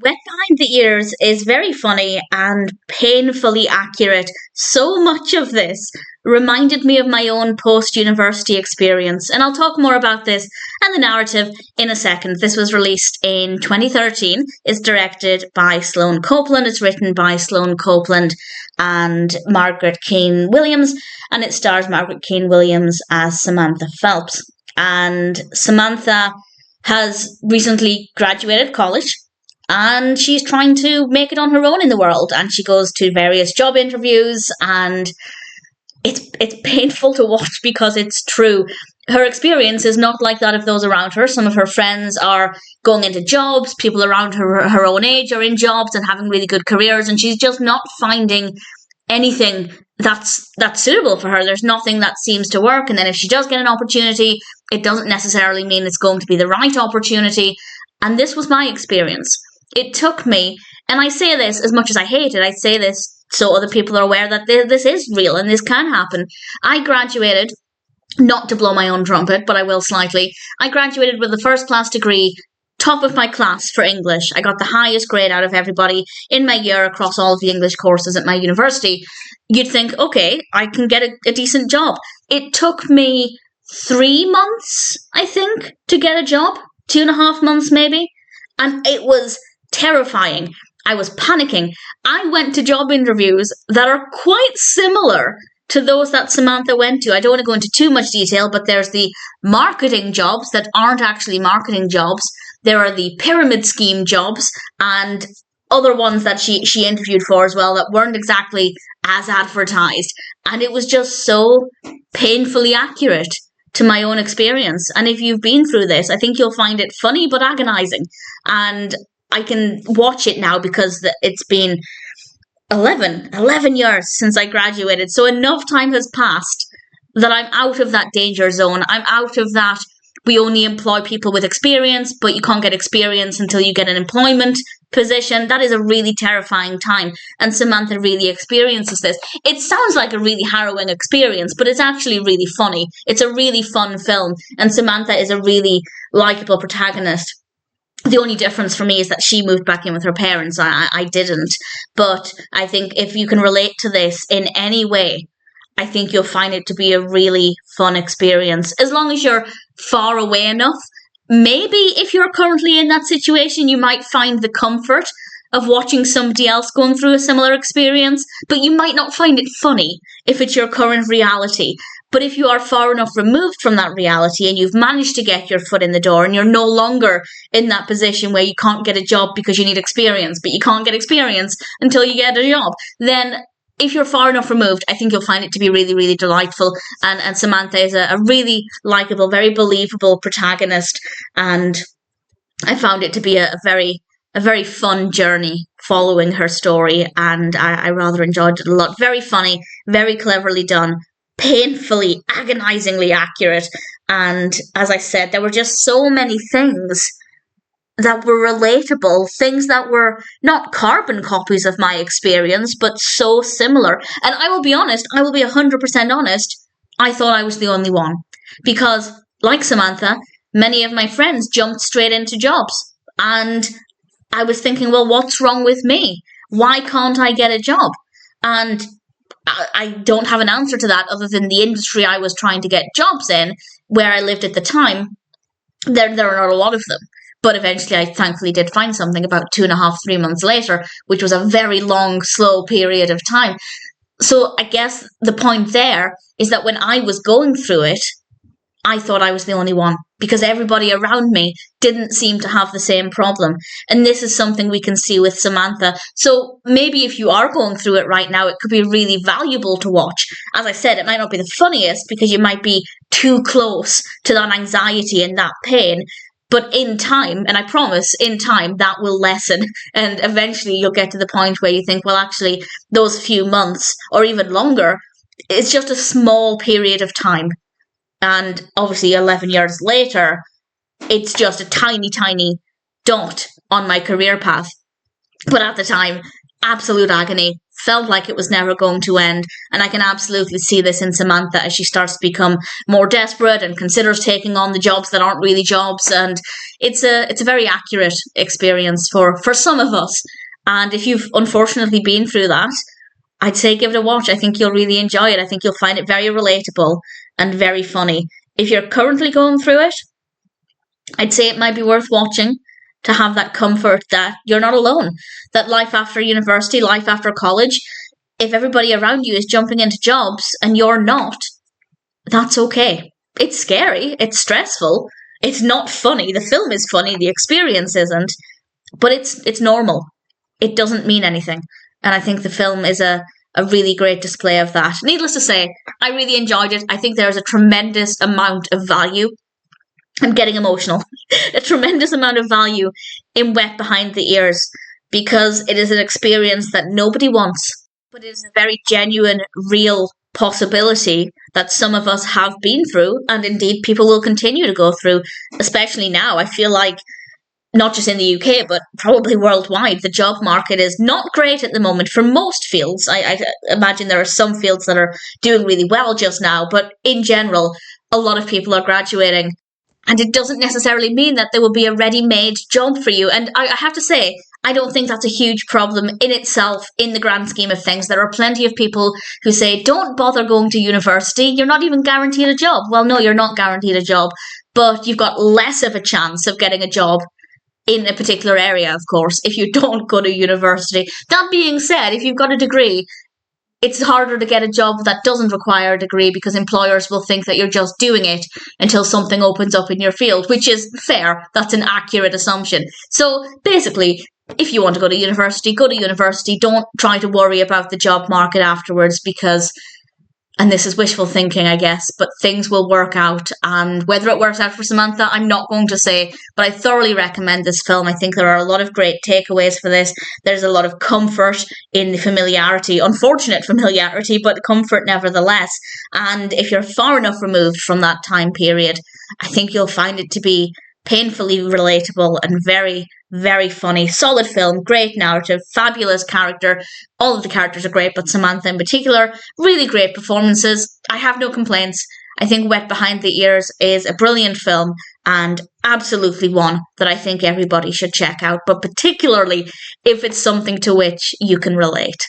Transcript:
Wet Behind the Ears is very funny and painfully accurate. So much of this reminded me of my own post-university experience, and I'll talk more about this and the narrative in a second. This was released in 2013. It's directed by Sloan Copeland. It's written by Sloan Copeland and Margaret Keane Williams, and it stars Margaret Keane Williams as Samantha Phelps. And Samantha has recently graduated college, and she's trying to make it on her own in the world, and she goes to various job interviews, and it's painful to watch because it's true. Her experience is not like that of those around her. Some of her friends are going into jobs, people around her own age are in jobs and having really good careers, and she's just not finding anything that's suitable for her. There's nothing that seems to work, and then if she does get an opportunity, it doesn't necessarily mean it's going to be the right opportunity. And this was my experience. It took me, and I say this as much as I hate it, I say this so other people are aware that this is real and this can happen. I graduated, not to blow my own trumpet, but I will slightly. I graduated with a first-class degree, top of my class for English. I got the highest grade out of everybody in my year across all of the English courses at my university. You'd think, okay, I can get a decent job. It took me 3 months, I think, to get a job. 2.5 months, maybe. And it was terrifying. I was panicking. I went to job interviews that are quite similar to those that Samantha went to. I don't want to go into too much detail, but there's the marketing jobs that aren't actually marketing jobs. There are the pyramid scheme jobs and other ones that she interviewed for as well that weren't exactly as advertised. And it was just so painfully accurate to my own experience. And if you've been through this, I think you'll find it funny but agonizing. And I can watch it now because it's been 11 years since I graduated. So enough time has passed that I'm out of that danger zone. I'm out of that we only employ people with experience, but you can't get experience until you get an employment position. That is a really terrifying time. And Samantha really experiences this. It sounds like a really harrowing experience, but it's actually really funny. It's a really fun film. And Samantha is a really likable protagonist. The only difference for me is that she moved back in with her parents. I didn't. But I think if you can relate to this in any way, I think you'll find it to be a really fun experience. As long as you're far away enough. Maybe if you're currently in that situation, you might find the comfort of watching somebody else going through a similar experience, but you might not find it funny if it's your current reality. But if you are far enough removed from that reality and you've managed to get your foot in the door and you're no longer in that position where you can't get a job because you need experience, but you can't get experience until you get a job, then if you're far enough removed, I think you'll find it to be really, really delightful. And Samantha is a really likable, very believable protagonist. And I found it to be a very fun journey following her story. And I rather enjoyed it a lot. Very funny, very cleverly done, painfully, agonizingly accurate. And as I said, there were just so many things that were relatable, things that were not carbon copies of my experience, but so similar. And I will be honest, I will be 100% honest, I thought I was the only one. Because, like Samantha, many of my friends jumped straight into jobs. And I was thinking, well, what's wrong with me? Why can't I get a job? And I don't have an answer to that other than the industry I was trying to get jobs in, where I lived at the time, there are not a lot of them. But eventually I thankfully did find something about 2.5, 3 months later, which was a very long, slow period of time. So I guess the point there is that when I was going through it, I thought I was the only one because everybody around me didn't seem to have the same problem. And this is something we can see with Samantha. So maybe if you are going through it right now, it could be really valuable to watch. As I said, it might not be the funniest because you might be too close to that anxiety and that pain. But in time, and I promise, in time, that will lessen. And eventually you'll get to the point where you think, well, actually, those few months or even longer, it's just a small period of time. And obviously 11 years later, it's just a tiny, tiny dot on my career path. But at the time, absolute agony, felt like it was never going to end. And I can absolutely see this in Samantha as she starts to become more desperate and considers taking on the jobs that aren't really jobs. And it's a very accurate experience for some of us. And if you've unfortunately been through that, I'd say give it a watch. I think you'll really enjoy it. I think you'll find it very relatable and very funny. If you're currently going through it, I'd say it might be worth watching to have that comfort that you're not alone. That life after university, life after college, if everybody around you is jumping into jobs and you're not, that's okay. It's scary, it's stressful, it's not funny. The film is funny, the experience isn't, but it's normal. It doesn't mean anything. And I think the film is a really great display of that. Needless to say, I really enjoyed it. I think there's a tremendous amount of value. I'm getting emotional. A tremendous amount of value in Wet Behind the Ears because it is an experience that nobody wants, but it is a very genuine, real possibility that some of us have been through, and indeed people will continue to go through, especially now. I feel like not just in the UK, but probably worldwide, the job market is not great at the moment for most fields. I imagine there are some fields that are doing really well just now, but in general, a lot of people are graduating. And it doesn't necessarily mean that there will be a ready-made job for you. And I have to say, I don't think that's a huge problem in itself in the grand scheme of things. There are plenty of people who say, don't bother going to university. You're not even guaranteed a job. Well, no, you're not guaranteed a job, but you've got less of a chance of getting a job in a particular area, of course, if you don't go to university. That being said, if you've got a degree, it's harder to get a job that doesn't require a degree because employers will think that you're just doing it until something opens up in your field, which is fair. That's an accurate assumption. So basically, if you want to go to university, go to university. Don't try to worry about the job market afterwards because, and this is wishful thinking, I guess, but things will work out. And whether it works out for Samantha, I'm not going to say, but I thoroughly recommend this film. I think there are a lot of great takeaways for this. There's a lot of comfort in the familiarity, unfortunate familiarity, but comfort nevertheless. And if you're far enough removed from that time period, I think you'll find it to be painfully relatable and very, very funny. Solid film, great narrative, fabulous character. All of the characters are great, but Samantha in particular, really great performances. I have no complaints. I think Wet Behind the Ears is a brilliant film and absolutely one that I think everybody should check out, but particularly if it's something to which you can relate.